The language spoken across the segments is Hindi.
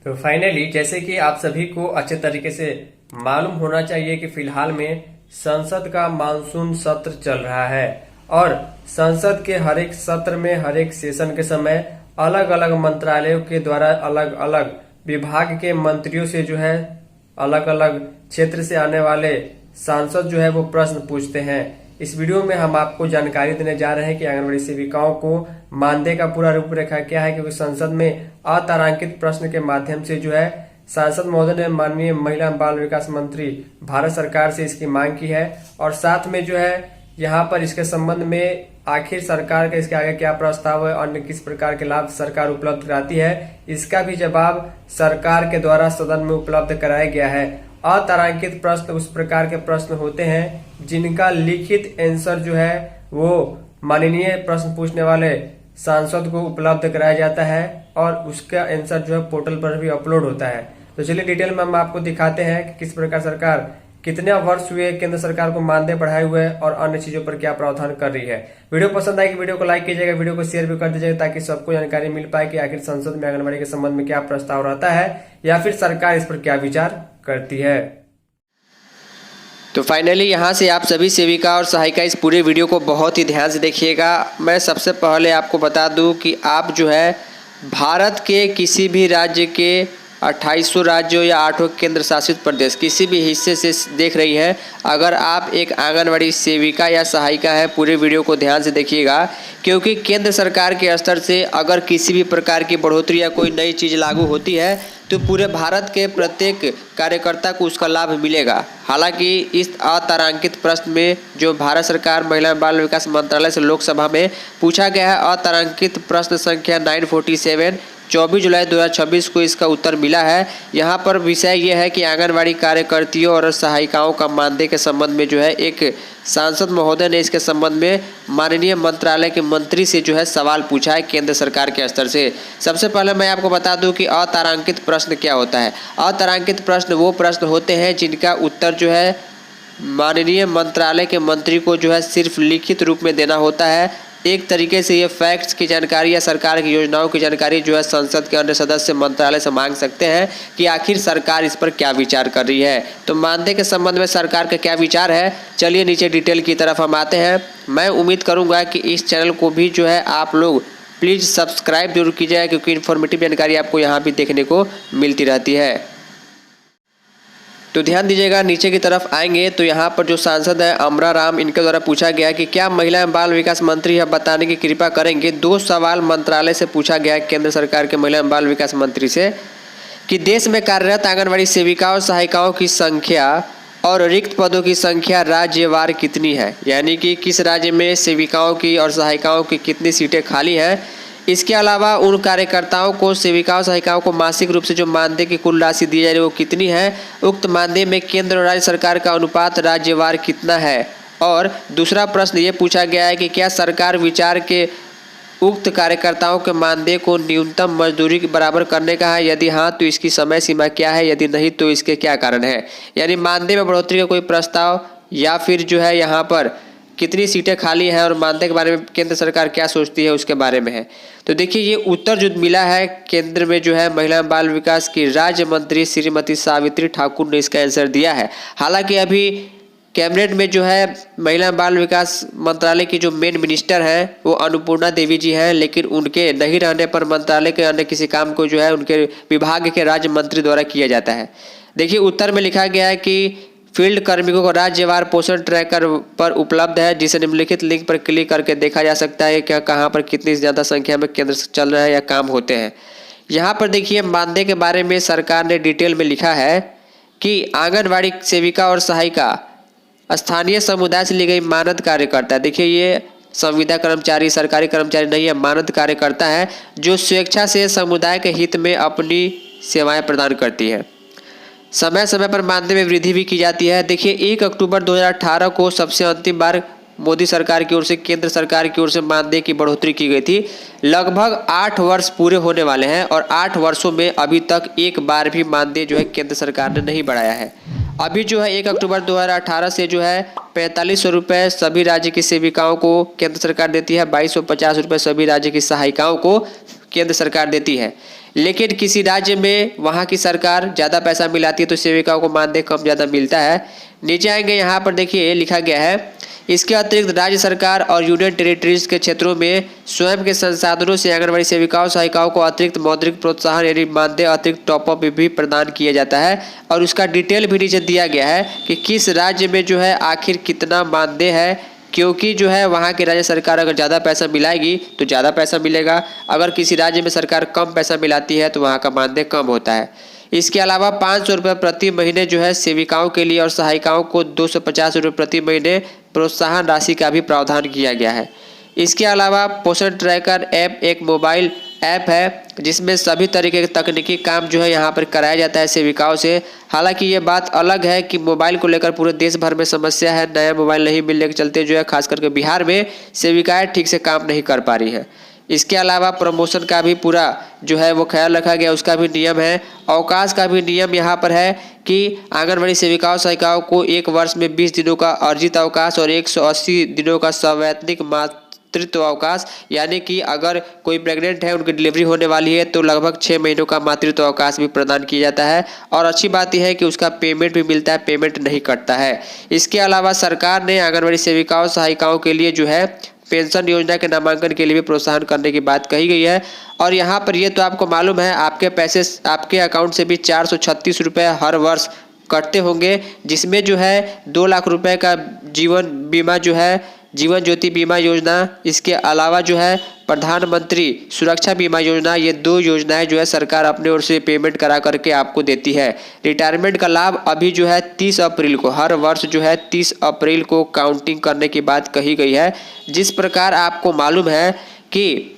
तो फाइनली जैसे कि आप सभी को अच्छे तरीके से मालूम होना चाहिए कि फिलहाल में संसद का मानसून सत्र चल रहा है और संसद के हर एक सत्र में हर एक सेशन के समय अलग अलग मंत्रालयों के द्वारा अलग अलग विभाग के मंत्रियों से जो है अलग अलग क्षेत्र से आने वाले सांसद जो है वो प्रश्न पूछते हैं। इस वीडियो में हम आपको जानकारी देने जा रहे हैं कि आंगनबाड़ी सेविकाओं को मानदेय का पूरा रूपरेखा क्या है, क्योंकि संसद में अतारांकित प्रश्न के माध्यम से जो है सांसद महोदय ने माननीय महिला एवं बाल विकास मंत्री भारत सरकार से इसकी मांग की है और साथ में जो है यहाँ पर इसके संबंध में आखिर सरकार का इसके आगे क्या प्रस्ताव है, अन्य किस प्रकार के लाभ सरकार उपलब्ध कराती है, इसका भी जवाब सरकार के द्वारा सदन में उपलब्ध कराया गया है। अतारांकित प्रश्न उस प्रकार के प्रश्न होते हैं जिनका लिखित आंसर जो है वो माननीय प्रश्न पूछने वाले सांसद को उपलब्ध कराया जाता है और उसका आंसर जो है पोर्टल पर भी अपलोड होता है। तो चलिए डिटेल में हम आपको दिखाते हैं कि किस प्रकार सरकार कितने वर्ष हुए केंद्र सरकार को मानदेय बढ़ाए हुए और अन्य चीजों पर क्या प्रावधान कर रही है। वीडियो पसंद आए कि वीडियो को लाइक कीजिएगा, वीडियो को शेयर भी कर दीजिएगा ताकि सबको जानकारी मिल पाए कि आखिर संसद में आंगनबाड़ी के संबंध में क्या प्रस्ताव रहता है या फिर सरकार इस पर क्या विचार करती है। तो फाइनली यहाँ से आप सभी सेविका और सहायिका इस पूरे वीडियो को बहुत ही ध्यान से देखिएगा। मैं सबसे पहले आपको बता दूं कि आप जो है भारत के किसी भी राज्य के 2800 राज्यों या 8 केंद्र शासित प्रदेश किसी भी हिस्से से देख रही हैं, अगर आप एक आंगनवाड़ी सेविका या सहायिका है, पूरे वीडियो को ध्यान से देखिएगा, क्योंकि केंद्र सरकार के स्तर से अगर किसी भी प्रकार की बढ़ोतरी या कोई नई चीज़ लागू होती है तो पूरे भारत के प्रत्येक कार्यकर्ता को उसका लाभ मिलेगा। हालांकि इस अतारांकित प्रश्न में जो भारत सरकार महिला बाल विकास मंत्रालय से लोकसभा में पूछा गया है, अतारांकित प्रश्न संख्या 947 24 जुलाई 2026 को इसका उत्तर मिला है। यहाँ पर विषय ये है कि आंगनवाड़ी कार्यकर्तियों और सहायिकाओं का मानदेय के संबंध में जो है एक सांसद महोदय ने इसके संबंध में माननीय मंत्रालय के मंत्री से जो है सवाल पूछा है केंद्र सरकार के स्तर से। सबसे पहले मैं आपको बता दूं कि अतारांकित प्रश्न क्या होता है। अतारांकित प्रश्न वो प्रश्न होते हैं जिनका उत्तर जो है माननीय मंत्रालय के मंत्री को जो है सिर्फ लिखित रूप में देना होता है। एक तरीके से ये फैक्ट्स की जानकारी या सरकार की योजनाओं की जानकारी जो है संसद के अन्य सदस्य मंत्रालय से मांग सकते हैं कि आखिर सरकार इस पर क्या विचार कर रही है। तो मानदेय के संबंध में सरकार का क्या विचार है, चलिए नीचे डिटेल की तरफ हम आते हैं। मैं उम्मीद करूंगा कि इस चैनल को भी जो है आप लोग प्लीज़ सब्सक्राइब जरूर कीजिएगा, क्योंकि इन्फॉर्मेटिव जानकारी आपको यहाँ भी देखने को मिलती रहती है। तो ध्यान दीजिएगा, नीचे की तरफ आएंगे तो यहाँ पर जो सांसद है अमरा राम, इनके द्वारा पूछा गया कि क्या महिला एवं बाल विकास मंत्री यह बताने की कृपा करेंगे। 2 सवाल मंत्रालय से पूछा गया केंद्र सरकार के महिला एवं बाल विकास मंत्री से कि देश में कार्यरत आंगनबाड़ी सेविकाओं और सहायिकाओं की संख्या और रिक्त पदों की संख्या राज्यवार कितनी है, यानी कि किस राज्य में सेविकाओं की और सहायिकाओं की कितनी सीटें खाली हैं। इसके अलावा उन कार्यकर्ताओं को सहायिकाओं को मासिक रूप से जो मानदेय की कुल राशि दी जा रही है वो कितनी है। उक्त मानदेय में केंद्र और राज्य सरकार का अनुपात राज्यवार कितना है। और दूसरा प्रश्न ये पूछा गया है कि क्या सरकार विचार के उक्त कार्यकर्ताओं के मानदेय को न्यूनतम मजदूरी के बराबर करने का है, यदि हाँ तो इसकी समय सीमा क्या है, यदि नहीं तो इसके क्या कारण है। यानी मानदेय में बढ़ोतरी का कोई प्रस्ताव या फिर जो है यहाँ पर कितनी सीटें खाली हैं और मानदेय के बारे में केंद्र सरकार क्या सोचती है उसके बारे में है। तो देखिए ये उत्तर जो मिला है केंद्र में जो है महिला बाल विकास की राज्य मंत्री श्रीमती सावित्री ठाकुर ने इसका आंसर दिया है। हालांकि अभी कैबिनेट में जो है महिला बाल विकास मंत्रालय की जो मेन मिनिस्टर हैं वो अन्नपूर्णा देवी जी हैं, लेकिन उनके नहीं रहने पर मंत्रालय के अन्य किसी काम को जो है उनके विभाग के राज्य मंत्री द्वारा किया जाता है। देखिए उत्तर में लिखा गया है कि फील्ड कार्मिकों को राज्यवार पोषण ट्रैकर पर उपलब्ध है, जिसे निम्नलिखित लिंक पर क्लिक करके देखा जा सकता है कि कहाँ पर कितनी ज़्यादा संख्या में केंद्र चल रहा है या काम होते हैं। यहाँ पर देखिए मानदेय के बारे में सरकार ने डिटेल में लिखा है कि आंगनवाड़ी सेविका और सहायिका स्थानीय समुदाय से ली गई मानद कार्यकर्ता, देखिए ये संविदा कर्मचारी सरकारी कर्मचारी नहीं है, मानद कार्यकर्ता है जो स्वेच्छा से समुदाय के हित में अपनी सेवाएँ प्रदान करती है। समय समय पर मानदेय में वृद्धि भी की जाती है। देखिए 1 अक्टूबर 2018 को सबसे अंतिम बार मोदी सरकार की ओर से केंद्र सरकार की ओर से मानदेय की बढ़ोतरी की गई थी। लगभग 8 वर्ष पूरे होने वाले हैं और 8 वर्षों में अभी तक एक बार भी मानदेय जो है केंद्र सरकार ने नहीं बढ़ाया है। अभी जो है 1 अक्टूबर 2018 से जो है 4500 रुपये सभी राज्य की सेविकाओं को केंद्र सरकार देती है, 2250 रुपये सभी राज्य की सहायिकाओं को केंद्र सरकार देती है। लेकिन किसी राज्य में वहाँ की सरकार ज़्यादा पैसा मिलाती है तो सेविकाओं को मानदेय कम ज़्यादा मिलता है। नीचे आएंगे, यहाँ पर देखिए लिखा गया है, इसके अतिरिक्त राज्य सरकार और यूनियन टेरिटरीज के क्षेत्रों में स्वयं के संसाधनों से आंगनबाड़ी सेविकाओं सहायिकाओं को अतिरिक्त मौद्रिक प्रोत्साहन यानी मानदेय अतिरिक्त टॉपअप भी प्रदान किया जाता है। और उसका डिटेल भी नीचे दिया गया है कि किस राज्य में जो है आखिर कितना मानदेय है, क्योंकि जो है वहाँ की राज्य सरकार अगर ज़्यादा पैसा मिलाएगी तो ज़्यादा पैसा मिलेगा, अगर किसी राज्य में सरकार कम पैसा मिलाती है तो वहाँ का मानदेय कम होता है। इसके अलावा 500 रुपये प्रति महीने जो है सेविकाओं के लिए और सहायिकाओं को 250 रुपये प्रति महीने प्रोत्साहन राशि का भी प्रावधान किया गया है। इसके अलावा पोषण ट्रैकर ऐप एक मोबाइल ऐप है जिसमें सभी तरीके के तकनीकी काम जो है यहाँ पर कराया जाता है सेविकाओं से। हालांकि ये बात अलग है कि मोबाइल को लेकर पूरे देश भर में समस्या है, नया मोबाइल नहीं मिलने के चलते जो है खास करके बिहार में सेविकाएं ठीक से काम नहीं कर पा रही है। इसके अलावा प्रमोशन का भी पूरा जो है वो ख्याल रखा गया, उसका भी नियम है। अवकाश का भी नियम यहाँ पर है कि आंगनबाड़ी सेविकाओं सहायिकाओं को एक वर्ष में 20 दिनों का अर्जित अवकाश और 180 दिनों का सवैतनिक मातृत्व अवकाश, यानी कि अगर कोई प्रेग्नेंट है, उनकी डिलीवरी होने वाली है तो लगभग 6 महीनों का मातृत्व अवकाश भी प्रदान किया जाता है। और अच्छी बात यह है कि उसका पेमेंट भी मिलता है, पेमेंट नहीं कटता है। इसके अलावा सरकार ने आंगनबाड़ी सेविकाओं सहायिकाओं के लिए जो है पेंशन योजना के नामांकन के लिए भी प्रोत्साहन करने की बात कही गई है। और यहाँ पर ये तो आपको मालूम है, आपके पैसे आपके अकाउंट से भी 436 रुपये हर वर्ष कटते होंगे, जिसमें जो है 2 लाख रुपए का जीवन बीमा जो है जीवन ज्योति बीमा योजना, इसके अलावा जो है प्रधानमंत्री सुरक्षा बीमा योजना, ये 2 योजनाएं जो है सरकार अपने ओर से पेमेंट करा करके आपको देती है। रिटायरमेंट का लाभ अभी जो है 30 अप्रैल को, हर वर्ष जो है 30 अप्रैल को काउंटिंग करने की बात कही गई है। जिस प्रकार आपको मालूम है कि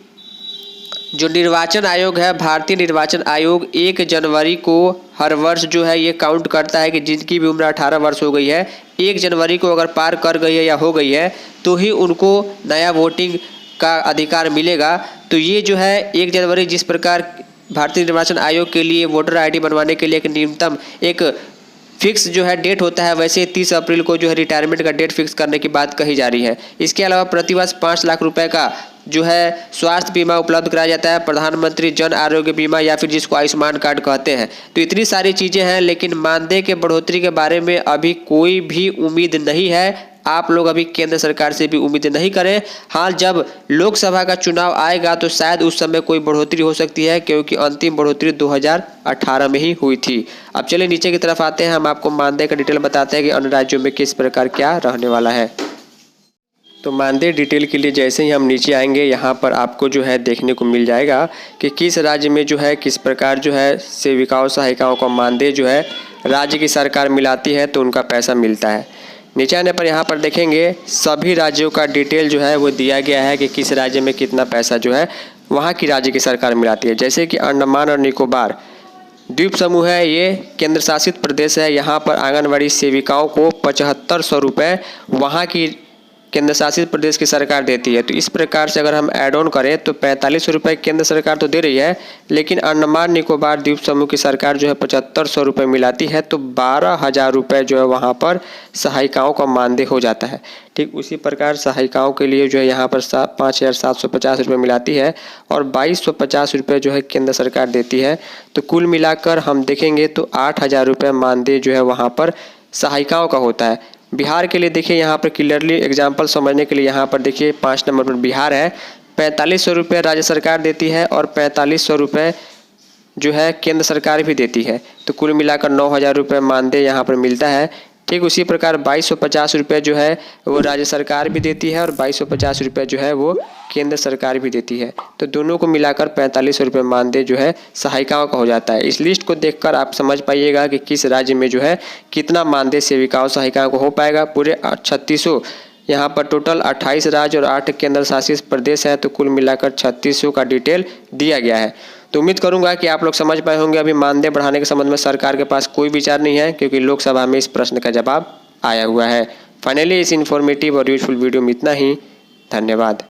जो निर्वाचन आयोग है, भारतीय निर्वाचन आयोग 1 जनवरी को हर वर्ष जो है ये काउंट करता है कि जिनकी भी उम्र 18 वर्ष हो गई है, 1 जनवरी को अगर पार कर गई है या हो गई है तो ही उनको नया वोटिंग का अधिकार मिलेगा। तो ये जो है 1 जनवरी जिस प्रकार भारतीय निर्वाचन आयोग के लिए वोटर आईडी बनवाने के लिए एक न्यूनतम एक फिक्स जो है डेट होता है, वैसे 30 अप्रैल को जो है रिटायरमेंट का डेट फिक्स करने की बात कही जा रही है। इसके अलावा प्रतिवर्ष 5 लाख रुपए का जो है स्वास्थ्य बीमा उपलब्ध कराया जाता है, प्रधानमंत्री जन आरोग्य बीमा या फिर जिसको आयुष्मान कार्ड कहते हैं। तो इतनी सारी चीज़ें हैं, लेकिन मानदेय के बढ़ोतरी के बारे में अभी कोई भी उम्मीद नहीं है। आप लोग अभी केंद्र सरकार से भी उम्मीद नहीं करें। हाँ, जब लोकसभा का चुनाव आएगा तो शायद उस समय कोई बढ़ोतरी हो सकती है, क्योंकि अंतिम बढ़ोतरी 2018 में ही हुई थी। अब चलिए नीचे की तरफ आते हैं, हम आपको मानदेय का डिटेल बताते हैं कि अन्य राज्यों में किस प्रकार क्या रहने वाला है। तो मानदेय डिटेल के लिए जैसे ही हम नीचे आएंगे, यहाँ पर आपको जो है देखने को मिल जाएगा कि किस राज्य में जो है किस प्रकार जो है सेविकाओं सहायिकाओं का मानदेय जो है राज्य की सरकार मिलाती है तो उनका पैसा मिलता है। नीचे आने पर यहाँ पर देखेंगे सभी राज्यों का डिटेल जो है वो दिया गया है कि किस राज्य में कितना पैसा जो है वहाँ की राज्य की सरकार मिलाती है। जैसे कि अंडमान और निकोबार द्वीप समूह है, ये केंद्र शासित प्रदेश है। यहाँ पर आंगनबाड़ी सेविकाओं को 7500 रुपये वहाँ की केंद्र शासित प्रदेश की सरकार देती है। तो इस प्रकार से अगर हम ऐड ऑन करें तो 4500 रुपये केंद्र सरकार तो दे रही है, लेकिन अंडमान निकोबार द्वीप समूह की सरकार जो है 7500 रुपये मिलाती है। तो 12000 रुपये जो है वहाँ पर सहायिकाओं का मानदेय हो जाता है। ठीक उसी प्रकार सहायिकाओं के लिए जो है यहाँ पर 5750 रुपये मिलाती है और 2250 रुपये जो है केंद्र सरकार देती है। तो कुल मिलाकर हम देखेंगे तो 8000 रुपये मानदेय जो है वहाँ पर सहायिकाओं का होता है। बिहार के लिए देखिए यहाँ पर क्लियरली एग्जाम्पल समझने के लिए यहाँ पर देखिए 5 नंबर पर बिहार है। 4500 रुपये राज्य सरकार देती है और 4500 रुपये जो है केंद्र सरकार भी देती है। तो कुल मिलाकर 9000 रुपये मानदेय यहाँ पर मिलता है। ठीक उसी प्रकार 2250 रुपये जो है वो राज्य सरकार भी देती है और 2250 रुपये जो है वो केंद्र सरकार भी देती है। तो दोनों को मिलाकर 4500 रुपये मानदेय जो है सहायिकाओं का हो जाता है। इस लिस्ट को देखकर आप समझ पाइएगा कि किस राज्य में जो है कितना मानदेय सेविकाओं सहायिकाओं को हो पाएगा। पूरे 3600 यहाँ पर टोटल 28 राज्य और 8 केंद्र शासित प्रदेश है, तो कुल मिलाकर 3600 का डिटेल दिया गया है। तो उम्मीद करूंगा कि आप लोग समझ पाए होंगे। अभी मानदेय बढ़ाने के संबंध में सरकार के पास कोई विचार नहीं है, क्योंकि लोकसभा में इस प्रश्न का जवाब आया हुआ है। फाइनली इस इन्फॉर्मेटिव और यूजफुल वीडियो में इतना ही। धन्यवाद।